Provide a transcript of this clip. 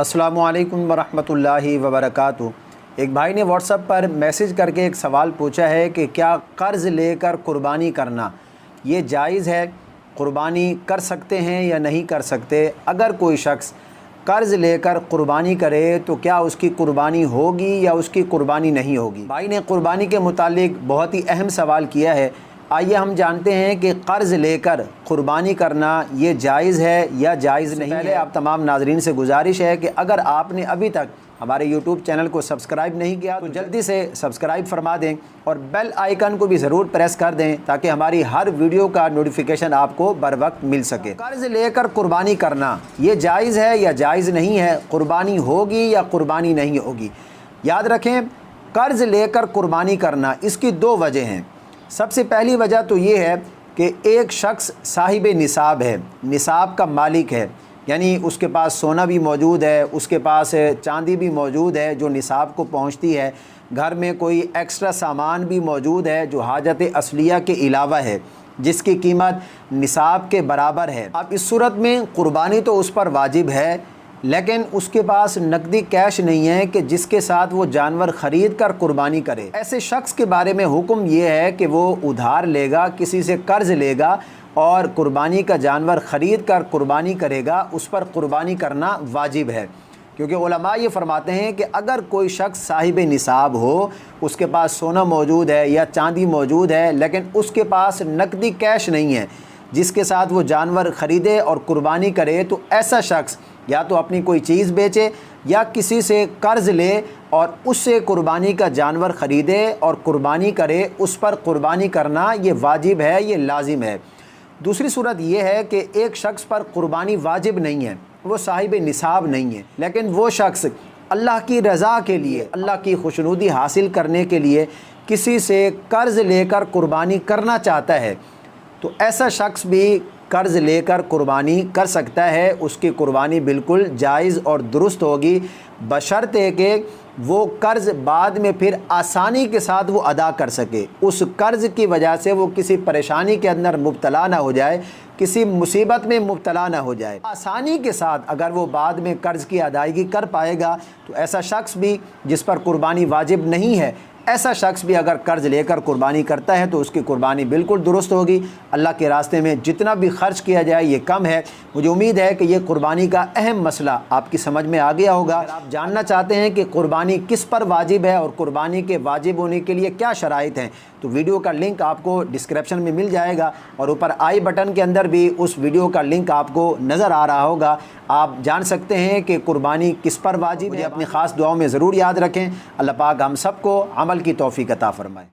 अस्सलामुअलैकुम वरहमतुल्लाहि वबरकातुहू। एक भाई ने व्हाट्सएप पर मैसेज करके एक सवाल पूछा है कि क्या क़र्ज़ लेकर कुर्बानी करना ये जायज़ है, कुर्बानी कर सकते हैं या नहीं कर सकते। अगर कोई शख्स क़र्ज़ लेकर कुर्बानी करे तो क्या उसकी कुर्बानी होगी या उसकी कुर्बानी नहीं होगी। भाई ने कुर्बानी के मुतालिक बहुत ही अहम सवाल किया है। आइए हम जानते हैं कि क़र्ज़ लेकर कुर्बानी करना ये जायज़ है या जायज़ नहीं। पहले आप तमाम नाज़रीन से गुजारिश है कि अगर आपने अभी तक हमारे YouTube चैनल को सब्सक्राइब नहीं किया तो जल्दी से सब्सक्राइब फरमा दें और बेल आइकन को भी ज़रूर प्रेस कर दें ताकि हमारी हर वीडियो का नोटिफिकेशन आपको बर वक्त मिल सके। क़र्ज़ लेकर कुर्बानी करना ये जायज़ है या जायज़ नहीं है, कुर्बानी होगी या कुर्बानी नहीं होगी। याद रखें, क़र्ज़ लेकर कुर्बानी करना इसकी दो वजह हैं। सबसे पहली वजह तो ये है कि एक शख्स साहिब निसाब है, निसाब का मालिक है, यानी उसके पास सोना भी मौजूद है, उसके पास चांदी भी मौजूद है जो निसाब को पहुंचती है, घर में कोई एक्स्ट्रा सामान भी मौजूद है जो हाजत असलिया के अलावा है जिसकी कीमत निसाब के बराबर है। अब इस सूरत में कुर्बानी तो उस पर वाजिब है, लेकिन उसके पास नकदी कैश नहीं है कि जिसके साथ वो जानवर ख़रीद कर कुर्बानी करे। ऐसे शख्स के बारे में हुक्म ये है कि वो उधार लेगा, किसी से कर्ज़ लेगा और कुर्बानी का जानवर ख़रीद कर कुर्बानी करेगा, उस पर कुर्बानी करना वाजिब है। क्योंकि उलमा ये फरमाते हैं कि अगर कोई शख्स साहिब निसाब हो, उसके पास सोना मौजूद है या चांदी मौजूद है, लेकिन उसके पास नकदी कैश नहीं है जिसके साथ वो जानवर ख़रीदे और कुर्बानी करे, तो ऐसा शख्स या तो अपनी कोई चीज़ बेचे या किसी से कर्ज़ ले और उससे कुर्बानी का जानवर ख़रीदे और कुर्बानी करे। उस पर कुर्बानी करना ये वाजिब है, ये लाजिम है। दूसरी सूरत ये है कि एक शख्स पर कुर्बानी वाजिब नहीं है, वो साहिब निसाब नहीं है, लेकिन वो शख्स अल्लाह की रज़ा के लिए, अल्लाह की खुशनुदी हासिल करने के लिए किसी से कर्ज़ लेकर कुर्बानी करना चाहता है, तो ऐसा शख्स भी कर्ज़ लेकर कुर्बानी कर सकता है। उसकी कुर्बानी बिल्कुल जायज़ और दुरुस्त होगी, बशर्ते कि वो कर्ज़ बाद में फिर आसानी के साथ वो अदा कर सके। उस कर्ज़ की वजह से वो किसी परेशानी के अंदर मुब्तला ना हो जाए, किसी मुसीबत में मुब्तला ना हो जाए। आसानी के साथ अगर वो बाद में कर्ज़ की अदायगी कर पाएगा तो ऐसा शख्स भी जिस पर कुर्बानी वाजिब नहीं है, ऐसा शख्स भी अगर कर्ज़ लेकर कुर्बानी करता है तो उसकी कुर्बानी बिल्कुल दुरुस्त होगी। अल्लाह के रास्ते में जितना भी खर्च किया जाए ये कम है। मुझे उम्मीद है कि ये कुर्बानी का अहम मसला आपकी समझ में आ गया होगा। अगर आप जानना चाहते हैं कि कुर्बानी किस पर वाजिब है और कुर्बानी के वाजिब होने के लिए क्या शराइत हैं, तो वीडियो का लिंक आपको डिस्क्रिप्शन में मिल जाएगा और ऊपर आई बटन के अंदर भी उस वीडियो का लिंक आपको नज़र आ रहा होगा। आप जान सकते हैं कि कुर्बानी किस पर वाजिब है। अपनी ख़ास दुआओं में ज़रूर याद रखें। अल्लाह पाक हम सबको अमल की तौफ़ीक़ अता फ़रमाए।